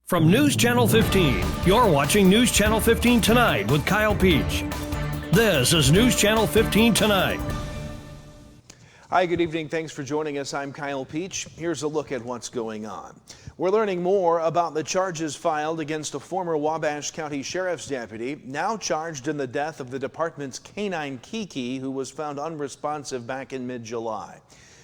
From News Channel 15, you're watching News Channel 15 Tonight with Kyle Peach. This is News Channel 15 Tonight. Hi, good evening. Thanks for joining us. I'm Kyle Peach. Here's a look at what's going on. We're learning more about the charges filed against a former Wabash County Sheriff's deputy, now charged in the death of the department's canine Kiki, who was found unresponsive back in mid-July.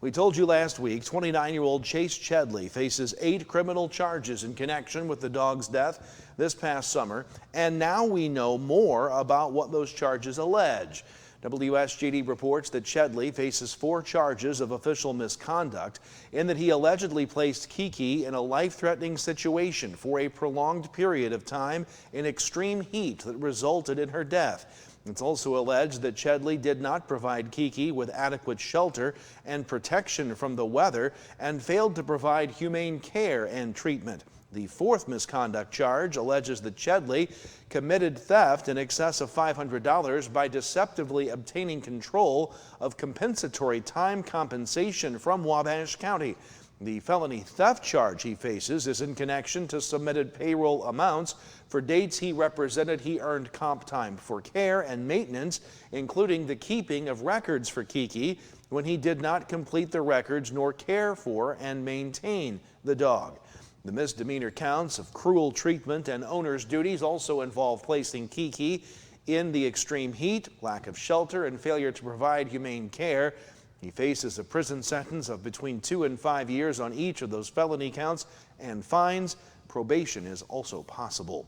We told you last week, 29-year-old Chase Chadley faces 8 criminal charges in connection with the dog's death this past summer, and now we know more about what those charges allege. WSJD reports that Chadley faces 4 charges of official misconduct in that he allegedly placed Kiki in a life-threatening situation for a prolonged period of time in extreme heat that resulted in her death. It's also alleged that Chadley did not provide Kiki with adequate shelter and protection from the weather and failed to provide humane care and treatment. The 4th misconduct charge alleges that Chadley committed theft in excess of $500 by deceptively obtaining control of compensatory time compensation from Wabash County. The felony theft charge he faces is in connection to submitted payroll amounts for dates he represented he earned comp time for care and maintenance, including the keeping of records for Kiki when he did not complete the records nor care for and maintain the dog. The misdemeanor counts of cruel treatment and owner's duties also involve placing Kiki in the extreme heat, lack of shelter, and failure to provide humane care. He faces a prison sentence of between 2 and 5 years on each of those felony counts and fines. Probation is also possible.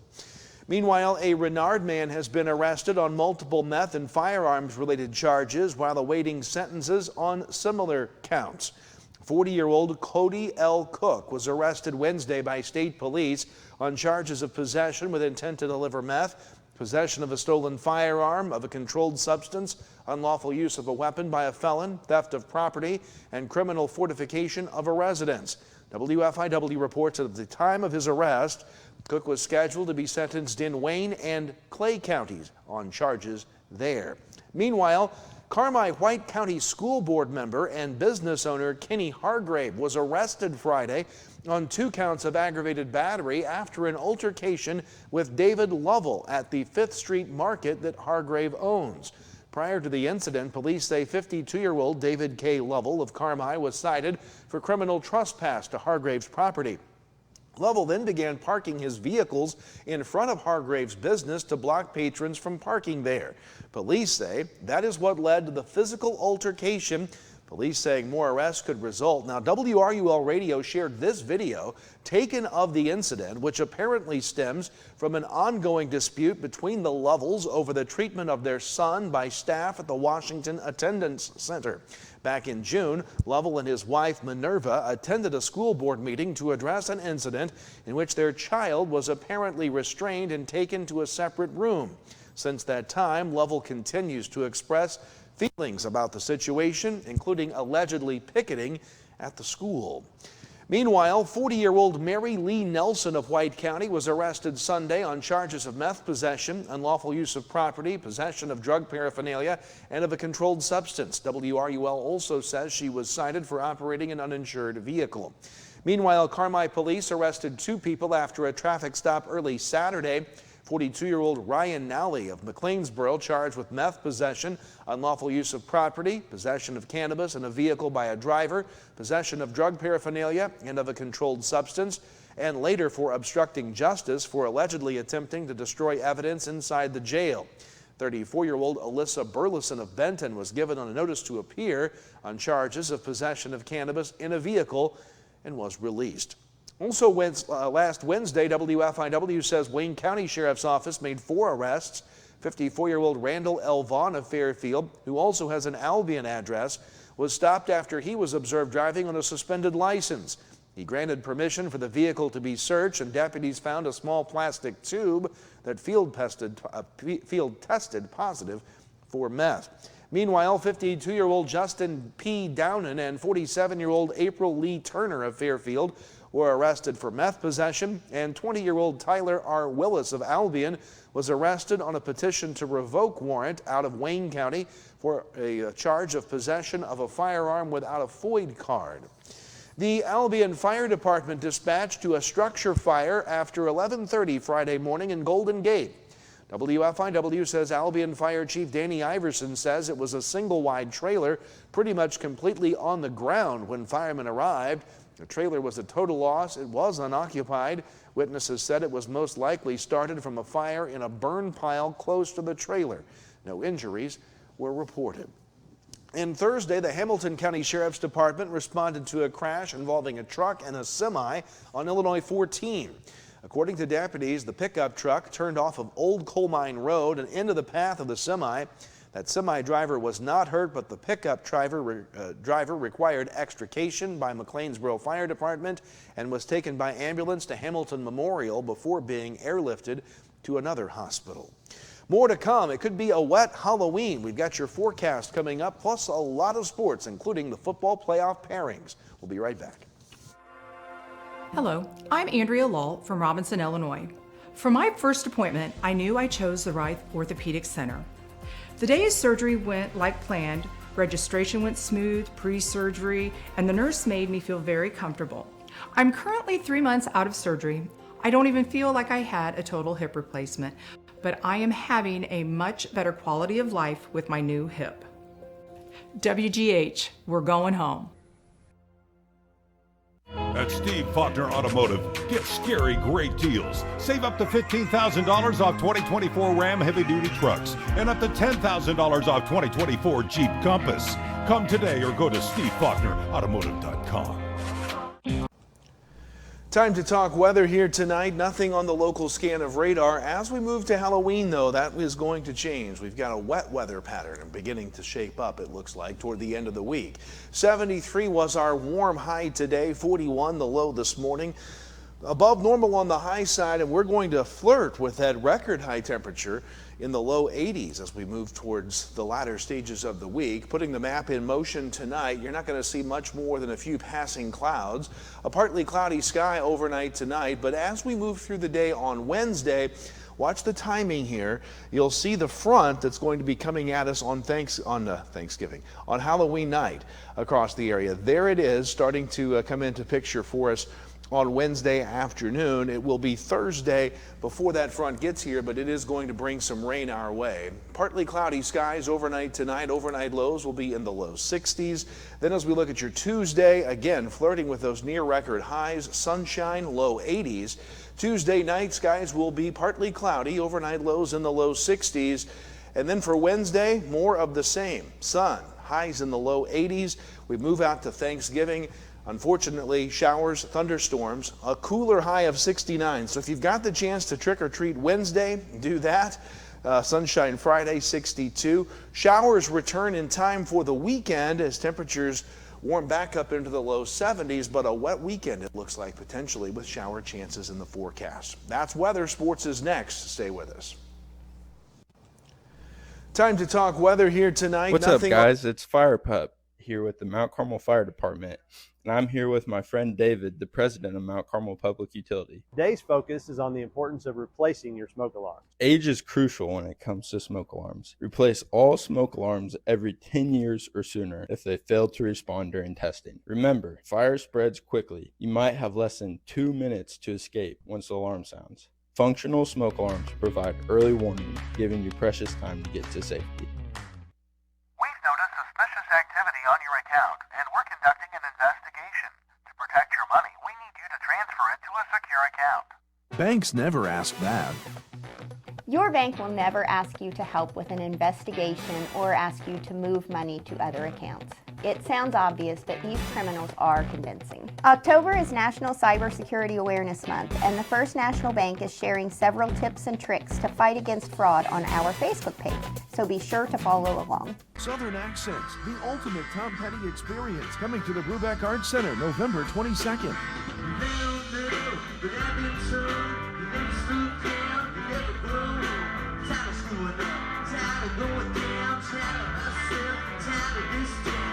Meanwhile, a Renard man has been arrested on multiple meth and firearms-related charges while awaiting sentences on similar counts. 40-year-old Cody L. Cook was arrested Wednesday by state police on charges of possession with intent to deliver meth, possession of a stolen firearm, of a controlled substance, unlawful use of a weapon by a felon, theft of property, and criminal fortification of a residence. WFIW reports that at the time of his arrest, Cook was scheduled to be sentenced in Wayne and Clay counties on charges there. Meanwhile, Carmi-White County School Board member and business owner Kenny Hargrave was arrested Friday on 2 counts of aggravated battery after an altercation with David Lovell at the 5th Street Market that Hargrave owns. Prior to the incident, police say 52-year-old David K. Lovell of Carmi was cited for criminal trespass to Hargrave's property. Lovell then began parking his vehicles in front of Hargrave's business to block patrons from parking there. Police say that is what led to the physical altercation. Police saying more arrests could result. Now, WRUL Radio shared this video taken of the incident, which apparently stems from an ongoing dispute between the Lovells over the treatment of their son by staff at the Washington Attendance Center. Back in June, Lovell and his wife Minerva attended a school board meeting to address an incident in which their child was apparently restrained and taken to a separate room. Since that time, Lovell continues to express feelings about the situation, including allegedly picketing at the school. Meanwhile, 40-year-old Mary Lee Nelson of White County was arrested Sunday on charges of meth possession, unlawful use of property, possession of drug paraphernalia, and of a controlled substance. WRUL also says she was cited for operating an uninsured vehicle. Meanwhile, Carmi police arrested 2 people after a traffic stop early Saturday. 42-year-old Ryan Nally of McLeansboro charged with meth possession, unlawful use of property, possession of cannabis in a vehicle by a driver, possession of drug paraphernalia and of a controlled substance, and later for obstructing justice for allegedly attempting to destroy evidence inside the jail. 34-year-old Alyssa Burleson of Benton was given on a notice to appear on charges of possession of cannabis in a vehicle and was released. Also, last Wednesday, WFIW says Wayne County Sheriff's Office made 4 arrests. 54-year-old Randall L. Vaughn of Fairfield, who also has an Albion address, was stopped after he was observed driving on a suspended license. He granted permission for the vehicle to be searched, and deputies found a small plastic tube that field tested positive for meth. Meanwhile, 52-year-old Justin P. Downen and 47-year-old April Lee Turner of Fairfield were arrested for meth possession, and 20-year-old Tyler R. Willis of Albion was arrested on a petition to revoke warrant out of Wayne County for a charge of possession of a firearm without a FOID card. The Albion Fire Department dispatched to a structure fire after 11:30 Friday morning in Golden Gate. WFIW says Albion Fire Chief Danny Iverson says it was a single-wide trailer pretty much completely on the ground when firemen arrived. The trailer was a total loss. It was unoccupied. Witnesses said it was most likely started from a fire in a burn pile close to the trailer. No injuries were reported. And Thursday, the Hamilton County Sheriff's Department responded to a crash involving a truck and a semi on Illinois 14. According to deputies, the pickup truck turned off of Old Coal Mine Road and into the path of the semi. That semi driver was not hurt, but the pickup driver required extrication by McLeansboro Fire Department and was taken by ambulance to Hamilton Memorial before being airlifted to another hospital. More to come. It could be a wet Halloween. We've got your forecast coming up, plus a lot of sports, including the football playoff pairings. We'll be right back. Hello, I'm Andrea Lull from Robinson, Illinois. For my first appointment, I knew I chose the right orthopedic center. The day of surgery went like planned. Registration went smooth, pre-surgery, and the nurse made me feel very comfortable. I'm currently 3 months out of surgery. I don't even feel like I had a total hip replacement, but I am having a much better quality of life with my new hip. WGH, we're going home. At Steve Faulkner Automotive, get scary great deals. Save up to $15,000 off 2024 Ram heavy-duty trucks and up to $10,000 off 2024 Jeep Compass. Come today or go to SteveFaulknerAutomotive.com. Time to talk weather here tonight. Nothing on the local scan of radar. As we move to Halloween, though, that is going to change. We've got a wet weather pattern beginning to shape up, it looks like, toward the end of the week. 73 was our warm high today, 41 the low this morning. Above normal on the high side, and we're going to flirt with that record high temperature in the low 80s as we move towards the latter stages of the week. Putting the map in motion tonight, you're not going to see much more than a few passing clouds. A partly cloudy sky overnight tonight, but as we move through the day on Wednesday, watch the timing here. You'll see the front that's going to be coming at us on Halloween night across the area. There it is, starting to come into picture for us on Wednesday afternoon. It will be Thursday before that front gets here, but it is going to bring some rain our way. Partly cloudy skies overnight tonight. Overnight lows will be in the low 60s. Then as we look at your Tuesday, again, flirting with those near record highs, sunshine, low 80s. Tuesday night, skies will be partly cloudy. Overnight lows in the low 60s. And then for Wednesday, more of the same. Sun, highs in the low 80s. We move out to Thanksgiving. Unfortunately, showers, thunderstorms, a cooler high of 69. So if you've got the chance to trick or treat Wednesday, do that. Sunshine Friday, 62. Showers return in time for the weekend as temperatures warm back up into the low 70s, but a wet weekend it looks like potentially with shower chances in the forecast. That's weather. Sports is next. Stay with us. Time to talk weather here tonight. What's up, guys? It's Fire Pup here with the Mount Carmel Fire Department. And I'm here with my friend David, the president of Mount Carmel Public Utility. Today's focus is on the importance of replacing your smoke alarms. Age is crucial when it comes to smoke alarms. Replace all smoke alarms every 10 years or sooner if they fail to respond during testing. Remember, fire spreads quickly. You might have less than 2 minutes to escape once the alarm sounds. Functional smoke alarms provide early warning, giving you precious time to get to safety. We've noticed suspicious activity on your account, and we're conducting an investigation. To protect your money, we need you to transfer it to a secure account. Banks never ask that. Your bank will never ask you to help with an investigation or ask you to move money to other accounts. It sounds obvious, but these criminals are convincing. October is National Cybersecurity Awareness Month, and the First National Bank is sharing several tips and tricks to fight against fraud on our Facebook page, so be sure to follow along. Southern Accents, the ultimate Tom Petty experience, coming to the Brubeck Arts Center November 22nd.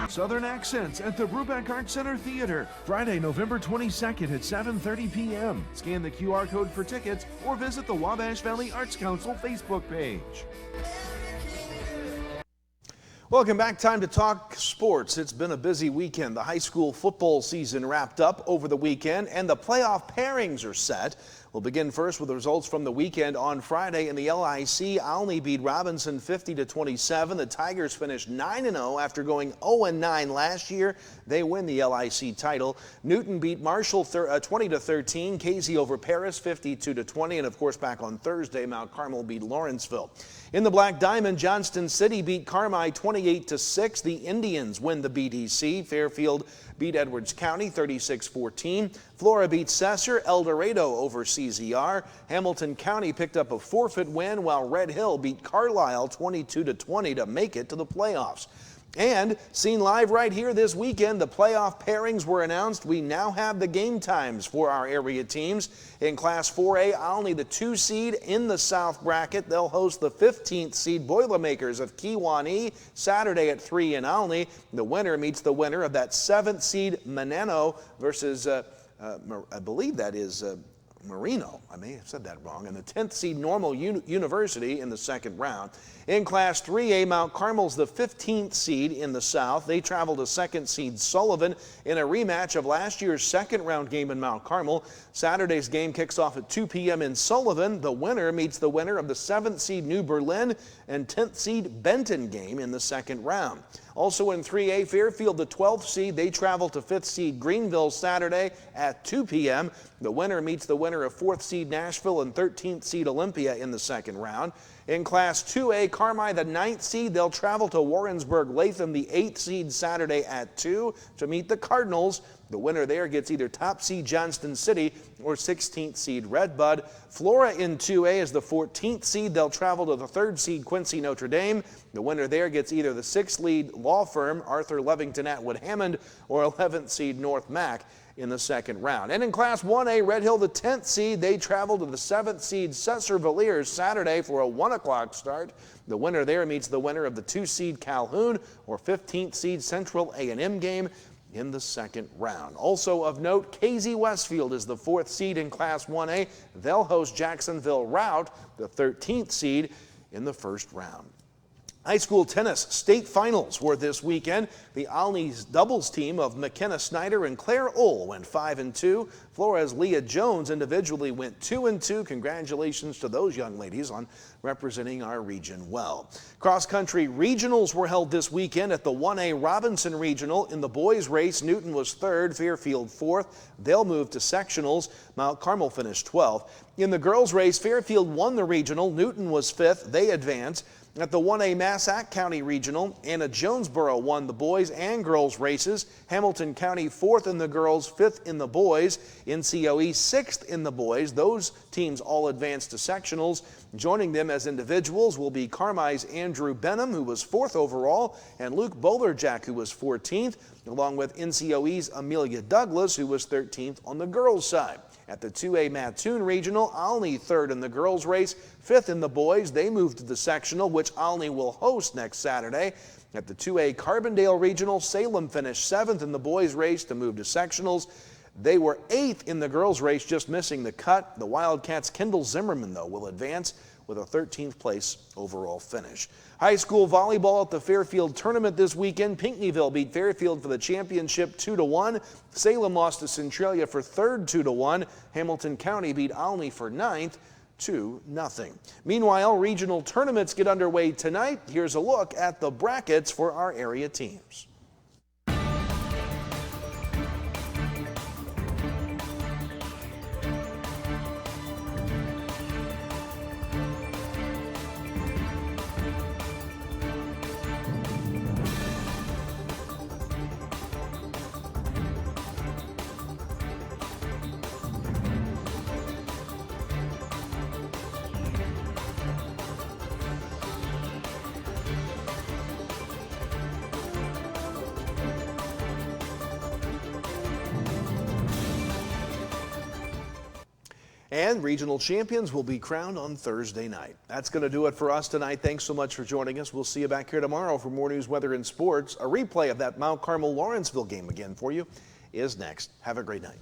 Southern Accents at the Brubeck Arts Center Theater, Friday, November 22nd at 7:30 p.m. Scan the QR code for tickets or visit the Wabash Valley Arts Council Facebook page. Welcome back. Time to talk sports. It's been a busy weekend. The high school football season wrapped up over the weekend and the playoff pairings are set. We'll begin first with the results from the weekend. On Friday in the LIC, Olney beat Robinson 50-27. The Tigers finished 9-0 after going 0-9 last year. They win the LIC title. Newton beat Marshall 20-13. Casey over Paris 52-20. And of course, back on Thursday, Mount Carmel beat Lawrenceville. In the Black Diamond, Johnston City beat Carmi 28-6. The Indians win the BDC. Fairfield beat Edwards County 36-14. Flora beat Cesar. El Dorado over CZR. Hamilton County picked up a forfeit win, while Red Hill beat Carlisle 22-20 to make it to the playoffs. And seen live right here this weekend, the playoff pairings were announced. We now have the game times for our area teams. In Class 4A, Olney, the 2 seed in the South bracket. They'll host the 15th seed Boilermakers of Kewanee Saturday at 3 in Olney. The winner meets the winner of that 7th seed Maneno versus, I believe that is Marino. I may have said that wrong. And the 10th seed Normal University in the second round. In Class 3A, Mount Carmel's the 15th seed in the South. They travel to 2nd seed Sullivan in a rematch of last year's second round game in Mount Carmel. Saturday's game kicks off at 2 p.m. in Sullivan. The winner meets the winner of the 7th seed New Berlin and 10th seed Benton game in the second round. Also in 3A, Fairfield, the 12th seed, they travel to 5th seed Greenville Saturday at 2 p.m. The winner meets the winner of 4th seed Nashville and 13th seed Olympia in the second round. In Class 2A, Carmi, the 9th seed, they'll travel to Warrensburg-Latham, the 8th seed, Saturday at 2 to meet the Cardinals. The winner there gets either top seed Johnston City or 16th seed Redbud. Flora in 2A is the 14th seed. They'll travel to the 3rd seed Quincy Notre Dame. The winner there gets either the 6th lead law firm Arthur Levington Atwood Hammond or 11th seed North Mac in the second round. And in Class 1A, Red Hill, the 10th seed, they travel to the 7th seed Cesar Villiers Saturday for a 1 o'clock start. The winner there meets the winner of the 2 seed Calhoun or 15th seed Central A&M game in the second round. Also of note, KZ Westfield is the 4th seed in Class 1A. They'll host Jacksonville Route, the 13th seed, in the first round. High school tennis state finals were this weekend. The Olney's doubles team of McKenna Snyder and Claire Ohl went 5-2. Flores Leah Jones individually went 2-2. Congratulations to those young ladies on representing our region well. Cross-country regionals were held this weekend at the 1A Robinson Regional. In the boys race, Newton was 3rd, Fairfield 4th. They'll move to sectionals. Mount Carmel finished 12th. In the girls race, Fairfield won the regional. Newton was 5th. They advanced. At the 1A Massac County Regional, Anna Jonesboro won the boys and girls races. Hamilton County 4th in the girls, 5th in the boys. NCOE 6th in the boys. Those teams all advanced to sectionals. Joining them as individuals will be Carmi's Andrew Benham, who was 4th overall, and Luke Bowlerjack, who was 14th, along with NCOE's Amelia Douglas, who was 13th on the girls' side. At the 2A Mattoon Regional, Olney 3rd in the girls' race, 5th in the boys. They moved to the sectional, which Olney will host next Saturday. At the 2A Carbondale Regional, Salem finished 7th in the boys' race to move to sectionals. They were 8th in the girls' race, just missing the cut. The Wildcats' Kendall Zimmerman, though, will advance with a 13th place overall finish. High school volleyball at the Fairfield tournament this weekend. Pinckneyville beat Fairfield for the championship 2-1. Salem lost to Centralia for 3rd 2-1. Hamilton County beat Olney for 9th 2-0. Meanwhile, regional tournaments get underway tonight. Here's a look at the brackets for our area teams. And regional champions will be crowned on Thursday night. That's going to do it for us tonight. Thanks so much for joining us. We'll see you back here tomorrow for more news, weather, and sports. A replay of that Mount Carmel-Lawrenceville game again for you is next. Have a great night.